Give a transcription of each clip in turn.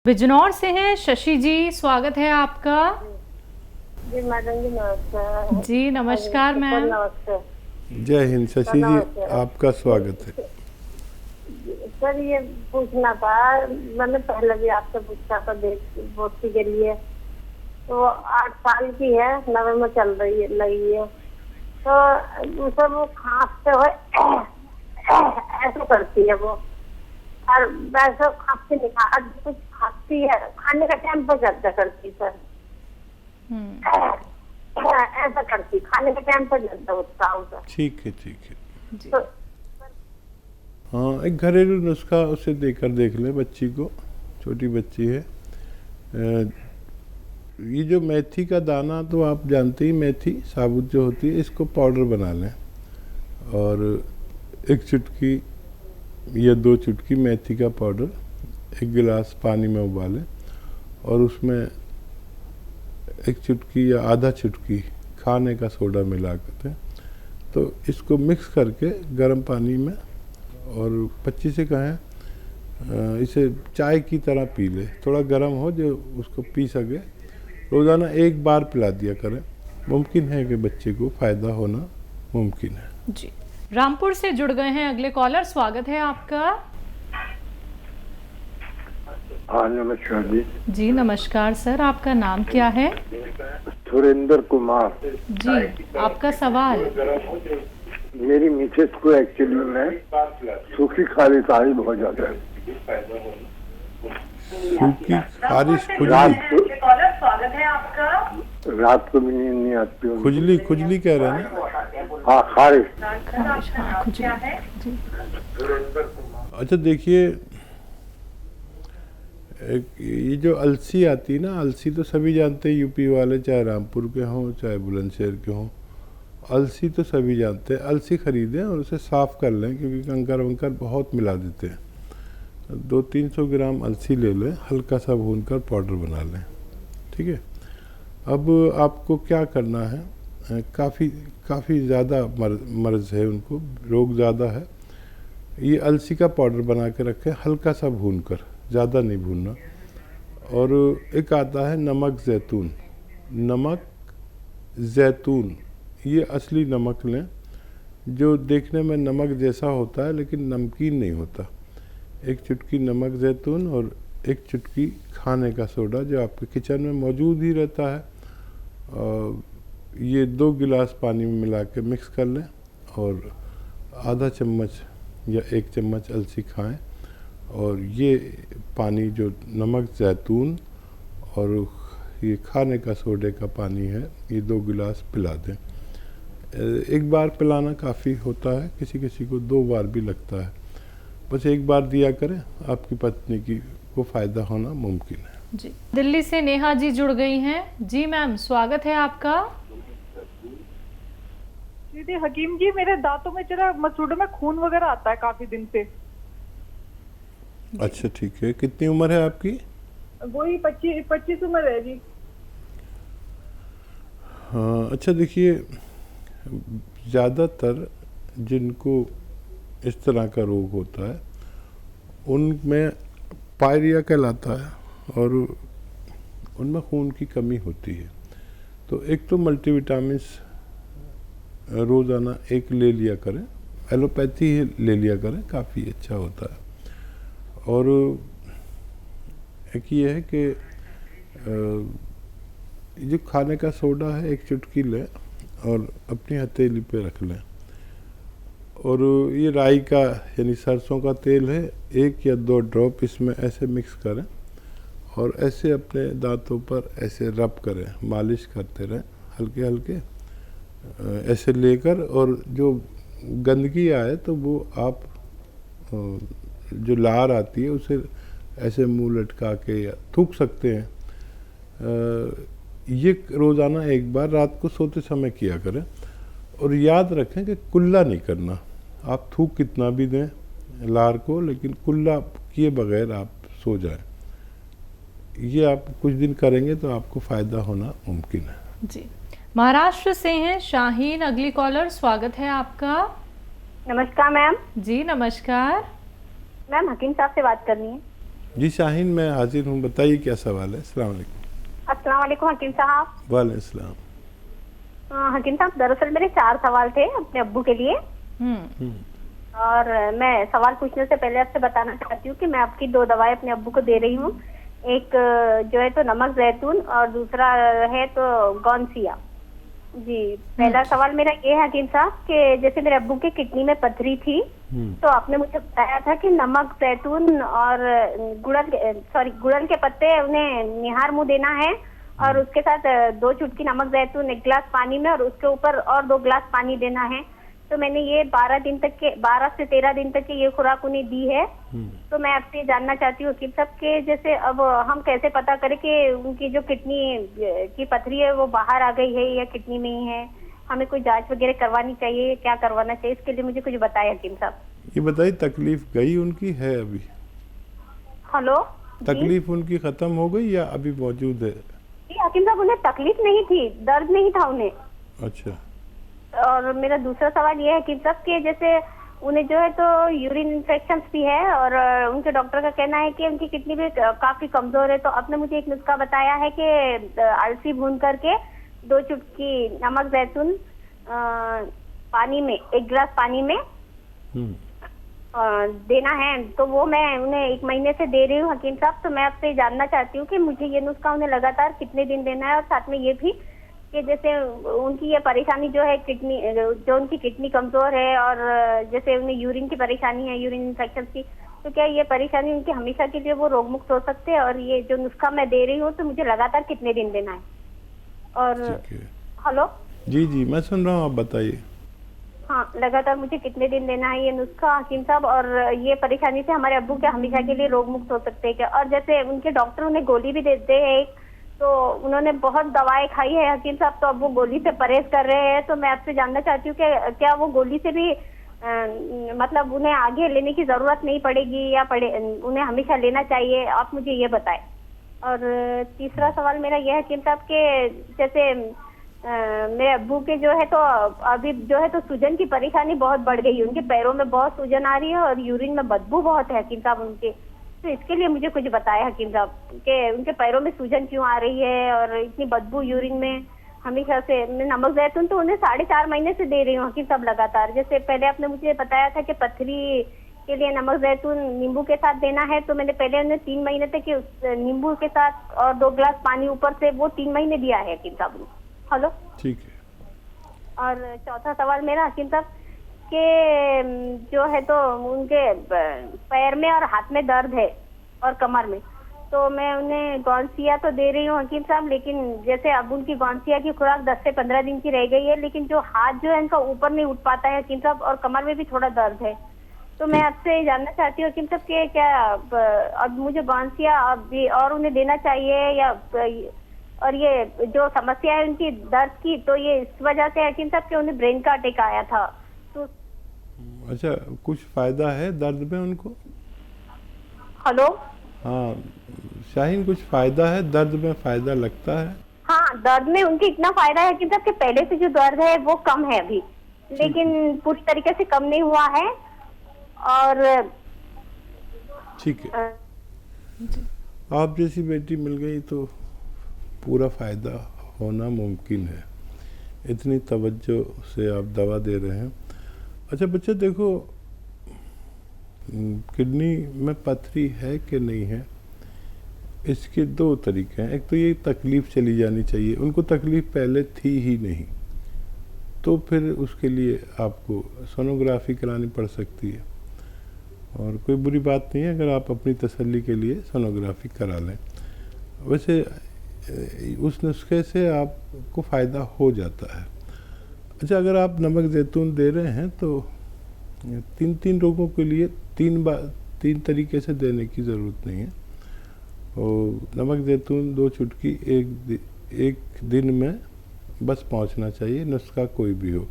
बिजनौर से हैं शशि जी, स्वागत है आपका। जी मैडम जी नमस्कार। जी नमस्कार मैम। नमस्ते। जय हिंद शशि जी, नमस्ते। आपका स्वागत है। सर ये पूछना था, मैंने पहले भी आपसे पूछा था बेटी के लिए। तो 8 साल की है, 9 में चल रही है लगी है। तो उसे वो खांसते हुए ऐसे करती है वो, और वैसे खांसती नहीं, आज कुछ खांसती है, खाने का टाइम पर ज्यादा करती सर। ऐसा करती, खाने का टाइम पर ज्यादा होता है। ठीक है ठीक है। जी। तो हाँ, एक घरेलू नुस्खा उसे देकर देख ले बच्ची को, छोटी बच्ची है। ये जो मेथी का दाना तो आप जानते ही, मेथी साबुत जो होती है, इसको पाउडर बना लें और 1 चुटकी या 2 चुटकी मेथी का पाउडर 1 गिलास पानी में उबालें और उसमें 1 चुटकी या आधा चुटकी खाने का सोडा मिला कर दें। तो इसको मिक्स करके गर्म पानी में, और बच्ची से कहें इसे चाय की तरह पी ले, थोड़ा गर्म हो जो उसको पी सके। रोज़ाना 1 बार पिला दिया करें, मुमकिन है कि बच्चे को फ़ायदा होना मुमकिन है। जी। रामपुर से जुड़ गए हैं अगले कॉलर, स्वागत है आपका। हाँ नमस्कार जी। जी नमस्कार सर, आपका नाम क्या है? सुरेंद्र कुमार। जी, आपका सवाल। मेरी मिसेस को एक्चुअली में सूखी खारिश आ रही बहुत ज्यादा है। सूखी खारिश, रात खुजली, को रात को भी नींद नहीं आती उनको। खुजली खुजली कह रहे हैं ना? हाँ खारिश। खारिश, हाँ, खुजली। जी। अच्छा देखिए, ये जो अलसी आती है ना, अलसी तो सभी जानते हैं, यूपी वाले, चाहे रामपुर के हों चाहे बुलंदशहर के हों, अलसी तो सभी जानते हैं। अलसी खरीदें और उसे साफ़ कर लें, क्योंकि कंकर वंकर बहुत मिला देते हैं। 200-300 ग्राम अलसी ले लें, हल्का सा भूनकर पाउडर बना लें। ठीक है। अब आपको क्या करना है, काफ़ी ज़्यादा मर्ज़ है उनको, रोग ज़्यादा है। ये अलसी का पाउडर बना के रखें, हल्का सा भूनकर, ज़्यादा नहीं भूनना। और एक आता है नमक ज़ैतून, नमक ज़ैतून, ये असली नमक लें जो देखने में नमक जैसा होता है लेकिन नमकीन नहीं होता। 1 चुटकी नमक ज़ैतून और 1 चुटकी खाने का सोडा जो आपके किचन में मौजूद ही रहता है, ये 2 गिलास पानी में मिला के मिक्स कर लें और आधा चम्मच या 1 चम्मच अलसी खाएं। और ये पानी जो नमक ज़ैतून और ये खाने का सोडे का पानी है, ये 2 गिलास पिला दें। 1 बार पिलाना काफ़ी होता है, किसी किसी को 2 बार भी लगता है। बस 1 बार दिया करें, आपकी पत्नी को फ़ायदा होना मुमकिन है। जी। दिल्ली से नेहा जी जुड़ गई हैं। जी मैम, स्वागत है आपका। दीदी हकीम जी, मेरे दांतों में जरा मसूड़ों में खून वगैरह आता है काफी दिन से। अच्छा ठीक है, कितनी उम्र है आपकी? वही 25 उम्र है जी। हाँ, अच्छा देखिए, ज़्यादातर जिनको इस तरह का रोग होता है उनमें पायरिया कहलाता है और उनमें खून की कमी होती है। तो एक तो मल्टीविटामिन्स रोज़ाना 1 ले लिया करें, एलोपैथी ही ले लिया करें, काफ़ी अच्छा होता है। और एक ये है कि जो खाने का सोडा है 1 चुटकी लें और अपनी हथेली पे रख लें। और ये राई का यानी सरसों का तेल है, 1 या 2 ड्रॉप इसमें ऐसे मिक्स करें और ऐसे अपने दांतों पर ऐसे रब करें, मालिश करते रहें हल्के हल्के ऐसे लेकर। और जो गंदगी आए तो वो आप जो लार आती है उसे ऐसे मुंह लटका के या थूक सकते हैं। ये रोज़ाना 1 बार रात को सोते समय किया करें। और याद रखें कि कुल्ला नहीं करना, आप थूक कितना भी दें लार को, लेकिन कुल्ला किए बगैर आप सो जाएं। ये आप कुछ दिन करेंगे तो आपको फ़ायदा होना मुमकिन है। जी। महाराष्ट्र से हैं शाहीन, अगली कॉलर, स्वागत है आपका। नमस्कार मैम। जी नमस्कार। मैम हकीम साहब से बात करनी है। जी शाहीन, मैं हाजिर हूँ, बताइए क्या सवाल है। अस्सलाम वालेकुम। अस्सलाम वालेकुम हकीम साहब। वालेकुम सलाम। हकीम साहब, दरअसल मेरे 4 सवाल थे अपने अब्बू के लिए। और मैं सवाल पूछने से पहले आपसे बताना चाहती हूँ कि मैं आपकी 2 दवाएं अपने अब्बू को दे रही हूँ। एक जो है तो नमक जैतून और दूसरा है तो गौनसिया। जी, पहला सवाल मेरा ये है हकीम साहब कि जैसे मेरे अब्बू के किडनी में पथरी थी, तो आपने मुझे बताया था कि नमक जैतून और गुड़हल के पत्ते उन्हें निहार मुंह देना है और उसके साथ 2 चुटकी नमक जैतून 1 गिलास पानी में और उसके ऊपर और 2 गिलास पानी देना है। तो मैंने ये 12 से 13 दिन तक की ये खुराक उन्हें दी है। तो मैं आपसे जानना चाहती हूँ कि सबके जैसे अब हम कैसे पता करें कि उनकी जो किडनी की पथरी है वो बाहर आ गई है या किडनी में ही है? हमें कोई जांच वगैरह करवानी चाहिए, क्या करवाना चाहिए? इसके लिए मुझे कुछ बताएं हकीम साहब। ये बताइए, तकलीफ गई उनकी है अभी? हेलो, तकलीफ उनकी खत्म हो गई या अभी मौजूद है? जी हकीम साहब, उन्हें तकलीफ नहीं थी, दर्द नहीं था उन्हें। अच्छा। और मेरा दूसरा सवाल ये है कि सबके जैसे उन्हें जो है तो यूरिन इन्फेक्शन भी है और उनके डॉक्टर का कहना है कि उनकी किडनी भी काफी कमजोर है। तो आपने मुझे एक नुस्खा बताया है कि अलसी भून करके 2 चुटकी नमक जैतून पानी में 1 गिलास पानी में देना है। तो वो मैं उन्हें 1 महीने से दे रही हूँ हकीम साहब। तो मैं आपसे जानना चाहती हूँ कि मुझे ये नुस्खा उन्हें लगातार कितने दिन देना है और साथ में ये भी कि जैसे उनकी ये परेशानी जो है किडनी, जो उनकी किडनी कमजोर है और जैसे उन्हें यूरिन की परेशानी है, यूरिन इन्फेक्शन की, तो क्या ये परेशानी उनकी हमेशा के लिए वो रोग मुक्त हो सकते हैं? और ये जो नुस्खा मैं दे रही हूँ तो मुझे लगातार कितने दिन देना है? और हेलो, जी जी मैं सुन रहा हूँ, आप बताइए। हाँ, लगातार मुझे कितने दिन देना है ये नुस्खा हकीम साहब? और ये परेशानी से हमारे अब्बू क्या हमेशा के लिए रोग मुक्त हो सकते हैं क्या? और जैसे उनके डॉक्टर उन्हें गोली भी देते हैं, तो उन्होंने बहुत दवाएं खाई है हकीम साहब, तो अब वो गोली से परहेज कर रहे हैं। तो मैं आपसे जानना चाहती हूँ कि क्या वो गोली से भी मतलब उन्हें आगे लेने की जरूरत नहीं पड़ेगी या उन्हें हमेशा लेना चाहिए? आप मुझे ये बताएं। और तीसरा सवाल मेरा यह है हकीम साहब के जैसे मेरे अब्बू के जो है तो अभी जो है तो सूजन की परेशानी बहुत बढ़ गई है, उनके पैरों में बहुत सूजन आ रही है और यूरिन में बदबू बहुत है हकीम साहब उनके। तो इसके लिए मुझे कुछ बताया हकीम साहब कि उनके पैरों में सूजन क्यों आ रही है और इतनी बदबू यूरिन में हमेशा से। मैं नमक जैतून तो उन्हें 4.5 महीने से दे रही हूँ हकीम साहब लगातार। जैसे पहले आपने मुझे बताया था कि पथरी के लिए नमक जैतून नींबू के साथ देना है, तो मैंने पहले उन्हें 3 महीने तक उस नींबू के साथ और 2 गिलास पानी ऊपर से वो 3 महीने दिया है हकीम साहब। हेलो, ठीक है। और चौथा सवाल मेरा हकीम साहब के जो है तो उनके पैर में और हाथ में दर्द है और कमर में, तो मैं उन्हें गौनसिया तो दे रही हूँ हकीम साहब, लेकिन जैसे अब उनकी गौनसिया की खुराक 10 से 15 दिन की रह गई है, लेकिन जो हाथ जो है उनका ऊपर नहीं उठ पाता है हकीम साहब और कमर में भी थोड़ा दर्द है। तो मैं आपसे जानना चाहती हूँ हकीम साहब के क्या अब मुझे गौनसिया और उन्हें देना चाहिए या और ये जो समस्या है उनकी दर्द की, तो ये इस वजह से हकीम साहब के उन्हें ब्रेन का अटैक आया था। तो अच्छा, कुछ फायदा है दर्द में उनको? हेलो, हाँ शाहीन, कुछ फायदा है दर्द में? फायदा लगता है? हाँ, दर्द में उनके इतना फायदा है कि जब पहले से जो दर्द है वो कम है अभी, लेकिन पूरी तरीके से कम नहीं हुआ है। और ठीक है, आप जैसी बेटी मिल गई तो पूरा फायदा होना मुमकिन है। इतनी तवज्जो से आप दवा दे रहे हैं। अच्छा बच्चे, देखो किडनी में पथरी है कि नहीं है, इसके 2 तरीके हैं। एक तो ये तकलीफ़ चली जानी चाहिए, उनको तकलीफ़ पहले थी ही नहीं, तो फिर उसके लिए आपको सोनोग्राफी करानी पड़ सकती है और कोई बुरी बात नहीं है अगर आप अपनी तसल्ली के लिए सोनोग्राफी करा लें। वैसे उस नुस्खे से आपको फ़ायदा हो जाता है। अच्छा, अगर आप नमक जैतून दे रहे हैं तो 3 रोगों के लिए 3 तरीके से देने की ज़रूरत नहीं है। और नमक जैतून 2 चुटकी एक दिन में बस पहुंचना चाहिए, नुस्खा कोई भी हो।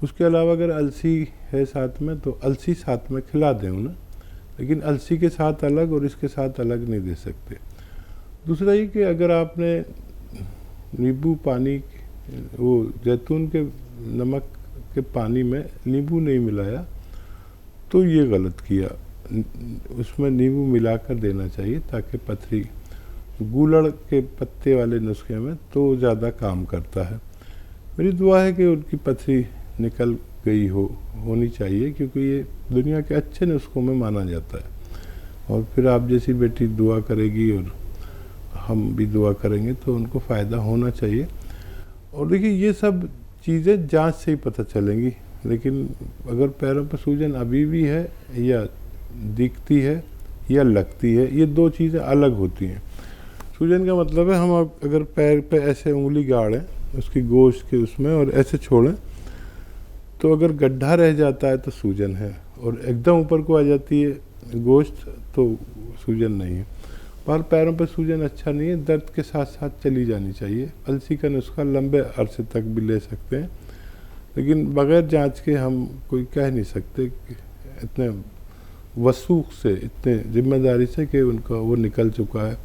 उसके अलावा अगर अलसी है साथ में तो अलसी साथ में खिला दें उन्हें, लेकिन अलसी के साथ अलग और इसके साथ अलग नहीं दे सकते। दूसरा ये कि अगर आपने नींबू पानी, वो जैतून के नमक के पानी में नींबू नहीं मिलाया तो ये गलत किया। उसमें नींबू मिलाकर देना चाहिए ताकि पथरी, गूलड़ के पत्ते वाले नुस्खे में तो ज़्यादा काम करता है। मेरी दुआ है कि उनकी पथरी निकल गई होनी चाहिए, क्योंकि ये दुनिया के अच्छे नुस्खों में माना जाता है। और फिर आप जैसी बेटी दुआ करेगी और हम भी दुआ करेंगे तो उनको फ़ायदा होना चाहिए। और देखिए ये सब चीज़ें जांच से ही पता चलेंगी, लेकिन अगर पैरों पर सूजन अभी भी है या दिखती है या लगती है, ये दो चीज़ें अलग होती हैं। सूजन का मतलब है हम अगर पैर पे ऐसे उंगली गाड़ें उसकी गोश्त के उसमें और ऐसे छोड़ें तो अगर गड्ढा रह जाता है तो सूजन है, और एकदम ऊपर को आ जाती है गोश्त तो सूजन नहीं है। पर पैरों पर सूजन अच्छा नहीं है, दर्द के साथ साथ चली जानी चाहिए। अलसी का नुस्खा लंबे अरसे तक भी ले सकते हैं, लेकिन बगैर जांच के हम कोई कह नहीं सकते कि इतने वसूख से, इतने जिम्मेदारी से कि उनका वो निकल चुका है।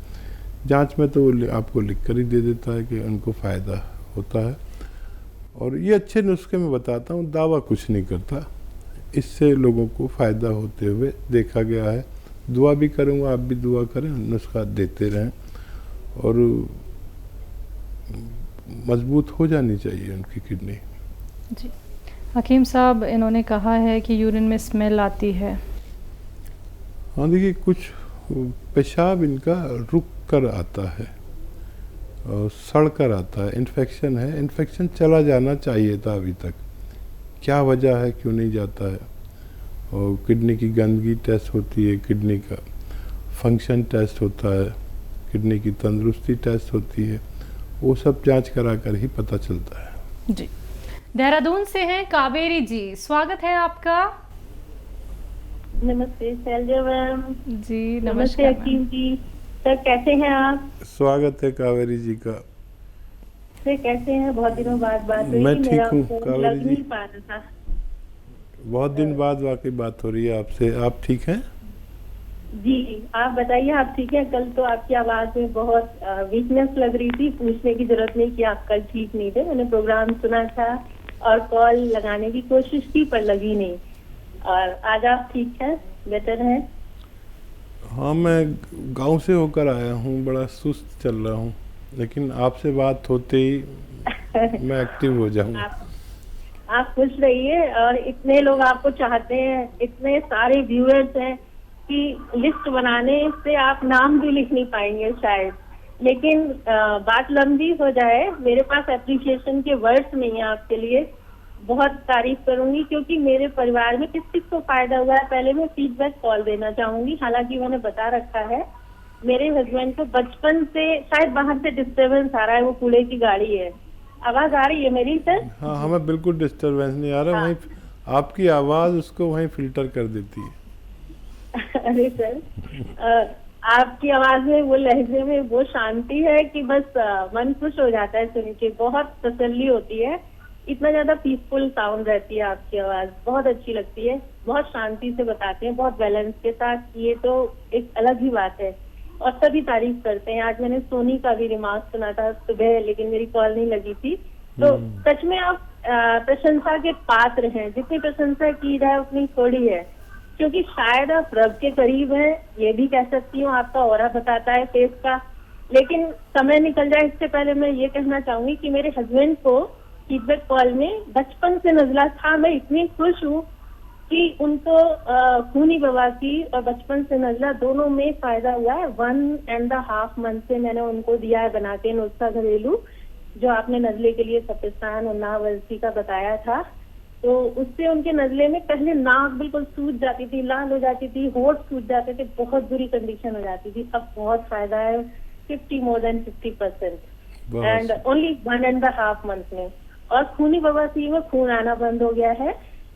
जांच में तो वो आपको लिख कर ही दे देता है कि उनको फ़ायदा होता है। और ये अच्छे नुस्खे मैं बताता हूँ, दावा कुछ नहीं करता, इससे लोगों को फ़ायदा होते हुए देखा गया है। दुआ भी करूँगा, आप भी दुआ करें, नुस्खा देते रहें और मजबूत हो जानी चाहिए उनकी किडनी। जी हकीम साहब, इन्होंने कहा है कि यूरिन में स्मेल आती है। हाँ देखिए, कुछ पेशाब इनका रुक कर आता है और सड़ कर आता है, इन्फेक्शन है, इन्फेक्शन चला जाना चाहिए था अभी तक, क्या वजह है, क्यों नहीं जाता है। और किडनी की गंदगी टेस्ट होती है, किडनी का फंक्शन टेस्ट होता है, किडनी की तंदुरुस्ती टेस्ट होती है, वो सब जांच करा कर ही पता चलता है। जी देहरादून से हैं कावेरी जी, स्वागत है आपका। नमस्ते शैलजा मैम। जी नमस्ते नमस्कार हकीम जी। सर कैसे हैं आप? स्वागत है कावेरी जी का। सर कैसे हैं? बहुत दिनों बाद बात हुई। मैं ठीक मेरा हूँ फोन कावेरी लग जी। नहीं पा रहा था। बहुत दिन बाद वाकई बात हो रही है आपसे। आप ठीक हैं? जी आप बताइए, आप ठीक हैं? कल तो आपकी आवाज में बहुत वीकनेस लग रही थी, पूछने की जरूरत नहीं कि आप कल ठीक नहीं थे। मैंने प्रोग्राम सुना था और कॉल लगाने की कोशिश की पर लगी नहीं। और आज आप ठीक हैं, बेटर हैं? हाँ, मैं गांव से होकर आया हूँ, बड़ा सुस्त चल रहा हूँ, लेकिन आपसे बात होते ही मैं एक्टिव हो जाऊँ। आप खुश रहिए। और इतने लोग आपको चाहते हैं, इतने सारे व्यूअर्स हैं कि लिस्ट बनाने से आप नाम भी लिख नहीं पाएंगे शायद। लेकिन बात लंबी हो जाए, मेरे पास एप्रिसिएशन के वर्ड्स नहीं है आपके लिए। बहुत तारीफ करूंगी क्योंकि मेरे परिवार में किस किस को फायदा हुआ है, पहले मैं फीडबैक कॉल देना चाहूंगी। हालांकि मैंने बता रखा है, मेरे हस्बैंड को बचपन से शायद बाहर से डिस्टर्बेंस आ रहा है, वो कूड़े की गाड़ी है। आवाज आ रही है मेरी सर? हाँ, हमें बिल्कुल डिस्टरबेंस नहीं आ रहा। हाँ। वहीं आपकी आवाज़ उसको वहीं फिल्टर कर देती है। अरे सर, आपकी आवाज में, वो लहजे में वो शांति है कि बस मन खुश हो जाता है सुन के, बहुत तसल्ली होती है। इतना ज्यादा पीसफुल साउंड रहती है आपकी आवाज, बहुत अच्छी लगती है। बहुत शांति से बताते हैं, बहुत बैलेंस के साथ। ये तो एक अलग ही बात है और सभी तारीफ करते हैं। आज मैंने सोनी का भी रिमार्क सुना था सुबह, लेकिन मेरी कॉल नहीं लगी थी। तो सच में आप प्रशंसा के पात्र हैं। जितनी प्रशंसा की जाए उतनी थोड़ी है, क्योंकि शायद आप रब के करीब हैं, ये भी कह सकती हूँ। आपका ऑरा बताता है फेस का। लेकिन समय निकल जाए इससे पहले मैं ये कहना चाहूंगी कि मेरे हस्बैंड को फीडबैक कॉल में बचपन से नजला था। मैं इतनी खुश हूँ कि उनको खूनी बवासीर और बचपन से नजला दोनों में फायदा हुआ है। 1.5 मंथ से मैंने उनको दिया है बना के नुस्खा घरेलू, जो आपने नजले के लिए सफेस्तान और नाव अलसी का बताया था। तो उससे उनके नजले में पहले नाक बिल्कुल सूज जाती थी, लाल हो जाती थी, होठ सूज जाते थे, बहुत बुरी कंडीशन हो जाती थी। अब बहुत फायदा है, 50% एंड ओनली 1.5 मंथ में। और खूनी बवासीर में खून आना बंद हो गया है।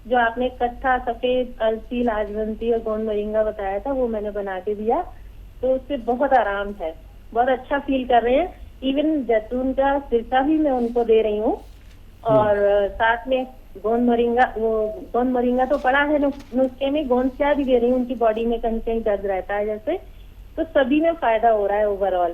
जो आपने कत्था, सफेद, अलसी, लाजवंती और गोंद मोरिंगा बताया था, वो मैंने बना के दिया, तो उससे बहुत आराम है, बहुत अच्छा फील कर रहे हैं। इवन जैतून का सिरका भी मैं उनको दे रही हूँ और साथ में गोंद मोरिंगा तो पड़ा है नुस्खे में, गोंद चाय भी दे रही हूँ। उनकी बॉडी में कहीं कहीं दर्द रहता है जैसे, तो सभी में फायदा हो रहा है ओवरऑल।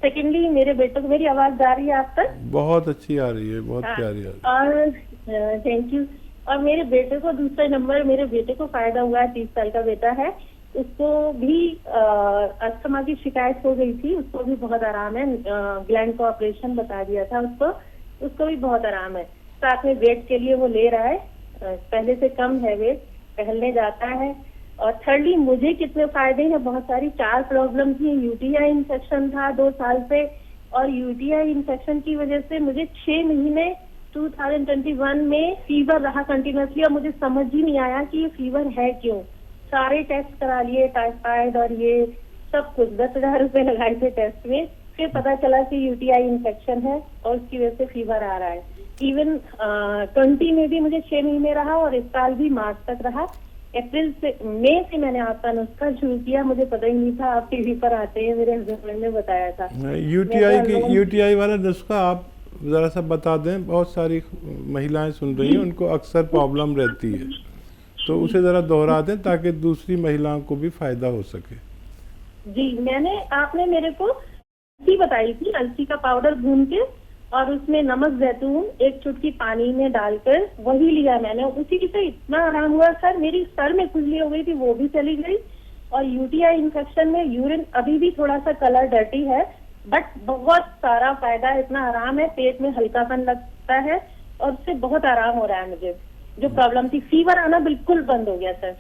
सेकेंडली, मेरे बेटे को, मेरी आवाज जा रही है आप तक? बहुत अच्छी आ रही है, बहुत प्यारी आ रही है। और थैंक यू। और मेरे बेटे को दूसरे नंबर, मेरे बेटे को फायदा हुआ है, 30 साल का बेटा है। उसको भी अस्थमा की शिकायत हो गई थी, उसको भी बहुत आराम है। ग्लैंड का ऑपरेशन बता दिया था उसको भी बहुत आराम है। साथ में वेट के लिए वो ले रहा है, पहले से कम है वेट, टहलने जाता है। और थर्डली मुझे कितने फायदे हैं, बहुत सारी 4 प्रॉब्लम थी। यूटीआई इन्फेक्शन था 2 साल से, और यूटीआई इन्फेक्शन की वजह से मुझे 6 महीने 2021 में फीवर रहा कंटिन्यूसली, और मुझे समझ ही नहीं आया कि ये फीवर है क्यों। सारे टेस्ट करा लिए, टाइफाइड और ये सब कुछ, 10,000 रुपए लगाए थे टेस्ट में। फिर पता चला कि यूटीआई इन्फेक्शन है और उसकी वजह से फीवर आ रहा है। इवन 20 में भी मुझे 6 महीने रहा, और इस साल भी मार्च तक रहा। अप्रैल से मई से मैंने आपका नुस्खा शुरू किया, मुझे पता ही नहीं था आप टीवी पर आते हैं, मेरे हस्बैंड ने बताया था। यूटीआई वाला नुस्खा आप ज़रा सा बता दें, बहुत सारी महिलाएं सुन रही हैं, उनको अक्सर प्रॉब्लम रहती है, तो उसे ज़रा दोहरा दें ताकि दूसरी महिलाओं को भी फायदा हो सके। जी, आपने मेरे को अलसी बताई थी, अलसी का पाउडर भून के और उसमें नमक जैतून 1 चुटकी पानी में डालकर वही लिया मैंने। उसी से इतना आराम हुआ सर, मेरी सर में खुजली हो गई थी वो भी चली गई, और यूटीआई इन्फेक्शन में यूरिन अभी भी थोड़ा सा कलर डर्टी है, बट बहुत सारा फायदा है, इतना आराम है, पेट में हल्कापन लगता है और उससे बहुत आराम हो रहा है मुझे। जो प्रॉब्लम थी, फीवर आना बिल्कुल बंद हो गया सर।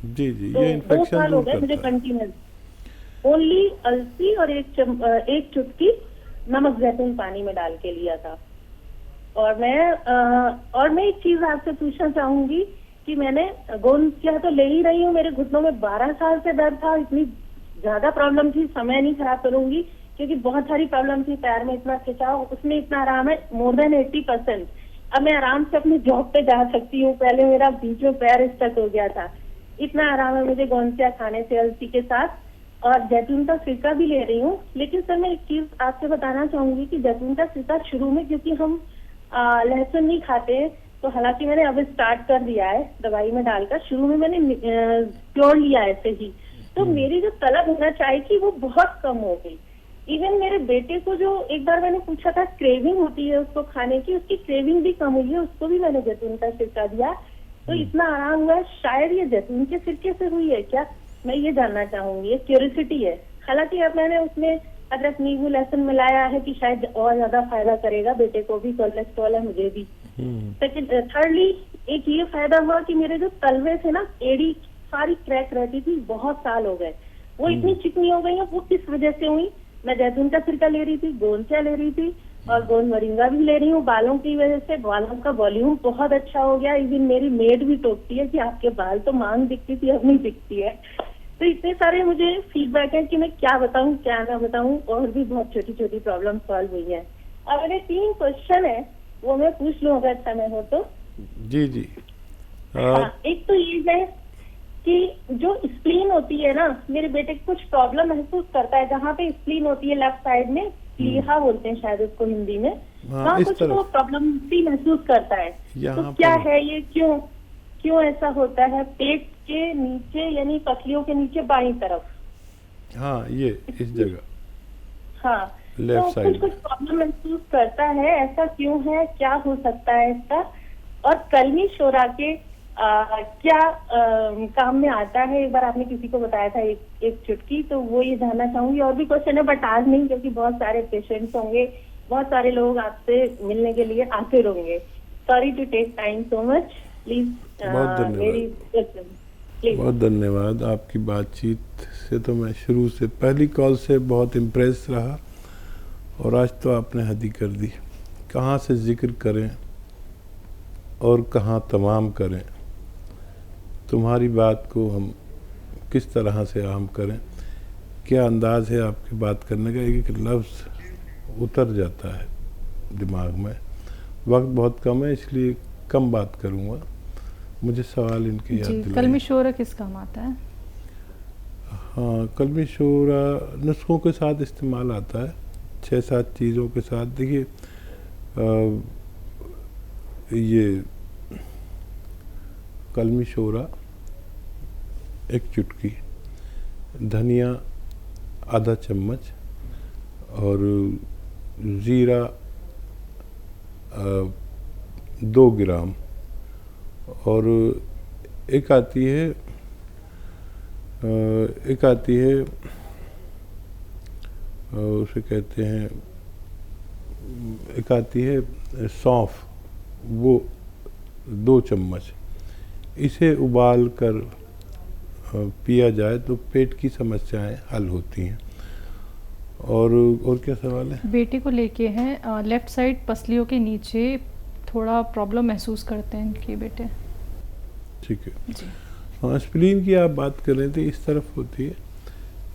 जी जी, तो ये 2 इन्फेक्शन साल हो दूर गए मुझे करता है। कंटिन्यूस ओनली अलसी और 1 चुटकी नमक जैतून पानी में डाल के लिया था। और मैं एक चीज आपसे पूछना चाहूंगी कि मैंने गोंद तो ले ही रही हूँ, मेरे घुटनों में 12 साल से दर्द था, इतनी ज्यादा प्रॉब्लम थी, समय नहीं खराब करूंगी क्योंकि बहुत सारी प्रॉब्लम थी, पैर में इतना खिंचाव, उसमें इतना आराम है, मोर देन 80%। अब मैं आराम से अपनी जॉब पे जा सकती हूँ, पहले मेरा बीच में पैर स्टक हो गया था। इतना आराम है मुझे गोंद खाने से अलसी के साथ, और जैतून का सिरका भी ले रही हूँ। लेकिन सर मैं एक चीज आपसे बताना चाहूंगी कि जैतून का सिरका शुरू में, क्योंकि हम लहसुन नहीं खाते, तो हालांकि मैंने अब स्टार्ट कर दिया है दवाई में डालकर, शुरू में मैंने प्योर लिया ऐसे ही, तो मेरी जो तलब होना चाहिए थी वो बहुत कम हो गई। इवन मेरे बेटे को जो एक बार मैंने पूछा था क्रेविंग होती है उसको खाने की, उसकी क्रेविंग भी कम हुई है, उसको भी मैंने जैतून का सिरका दिया, तो इतना आराम हुआ है। शायद ये जैतून के सिरके से हुई है क्या, मैं ये जानना चाहूंगी, ये क्यूरियोसिटी है। हालांकि अब मैंने उसमें अदरक नींबू लहसुन मिलाया है कि शायद और ज्यादा फायदा करेगा, बेटे को भी कोलेस्ट्रॉल है, मुझे भी। सेकंड थर्डली एक ये फायदा हुआ कि मेरे जो तलवे थे ना, एड़ी सारी क्रैक रहती थी, बहुत साल हो गए, वो इतनी चिकनी हो गई है। वो किस वजह से हुई, मैं जैतून का सिरका ले रही थी, गोंद ले रही थी और गोंद मोरिंगा भी ले रही हूँ। बालों की वजह से बालों का वॉल्यूम बहुत अच्छा हो गया। इवन मेरी मेड भी टोकती है कि आपके बाल तो मांग दिखती थी, अब नहीं दिखती है। तो इतने सारे मुझे फीडबैक है कि मैं क्या बताऊं क्या ना बताऊं, और भी बहुत छोटी छोटी प्रॉब्लम सॉल्व हुई है। अब मेरे 3 क्वेश्चन है, वो मैं पूछ लूं अगर समय हो तो। जी जी। एक तो ये है कि जो स्प्लीन होती है ना, मेरे बेटे कुछ प्रॉब्लम महसूस करता है, जहाँ पे स्प्लीन होती है लेफ्ट साइड में, प्लीहा बोलते हैं शायद उसको हिंदी में, वहाँ कुछ तो प्रॉब्लम भी महसूस करता है। तो क्या है ये, क्यों ऐसा होता है? पेट के नीचे यानी पसलियों के नीचे बाईं तरफ, हाँ ये इस जगह, हाँ, लेफ्ट साइड कुछ प्रॉब्लम महसूस करता है, ऐसा क्यों है, क्या हो सकता है इसका? और कलमी शोरा के क्या काम में आता है? एक बार आपने किसी को बताया था एक चुटकी, तो वो ये जानना चाहूंगी। और भी क्वेश्चन है बट आज नहीं, क्योंकि बहुत सारे पेशेंट्स होंगे, बहुत सारे लोग आपसे मिलने के लिए आते रहेंगे। Sorry to take time so much, please. बहुत धन्यवाद। आपकी बातचीत से तो मैं शुरू से, पहली कॉल से बहुत इम्प्रेस रहा, और आज तो आपने हद ही कर दी। कहाँ से जिक्र करें और कहाँ तमाम करें, तुम्हारी बात को हम किस तरह से आम करें, क्या अंदाज़ है आपकी बात करने का, एक एक लफ्ज़ उतर जाता है दिमाग में। वक्त बहुत कम है इसलिए कम बात करूँगा। मुझे सवाल इनके याद दिलाइए। कलमी शोरा किस काम आता है? हाँ, कलमी शोरा नुस्खों के साथ इस्तेमाल आता है, 6-7 चीज़ों के साथ। देखिए ये कलमी शोरा 1 चुटकी, धनिया आधा चम्मच, और ज़ीरा 2 ग्राम, और एक आती है एक आती है उसे कहते हैं, एक आती है सौंफ, वो 2 चम्मच, इसे उबाल कर पिया जाए तो पेट की समस्याएं हल होती हैं। और क्या सवाल है? बेटे को लेके हैं, लेफ्ट साइड पसलियों के नीचे थोड़ा प्रॉब्लम महसूस करते हैं इनके बेटे। ठीक है जी। हाँ, स्प्लीन की आप बात कर रहे थे, इस तरफ होती है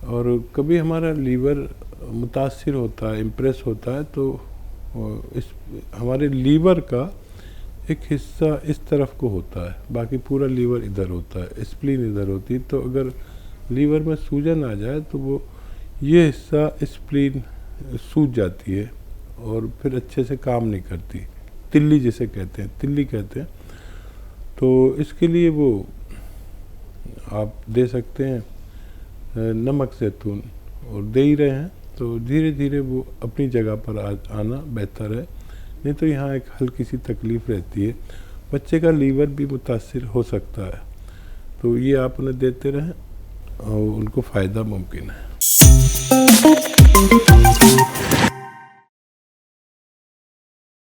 और कभी हमारा लीवर मुतासिर होता है, इम्प्रेस होता है, तो इस हमारे लीवर का एक हिस्सा इस तरफ को होता है, बाकी पूरा लीवर इधर होता है, स्प्लीन इधर होती है। तो अगर लीवर में सूजन आ जाए तो वो ये हिस्सा स्प्लीन सूज जाती है और फिर अच्छे से काम नहीं करती, तिल्ली जिसे कहते हैं, तिल्ली कहते हैं। तो इसके लिए वो आप दे सकते हैं नमक ज़ैतून, और दे ही रहे हैं तो धीरे धीरे वो अपनी जगह पर आना बेहतर है। नहीं तो यहाँ एक हल्की सी तकलीफ़ रहती है, बच्चे का लीवर भी मुतासिर हो सकता है, तो ये आप उन्हें देते रहें और उनको फ़ायदा मुमकिन है।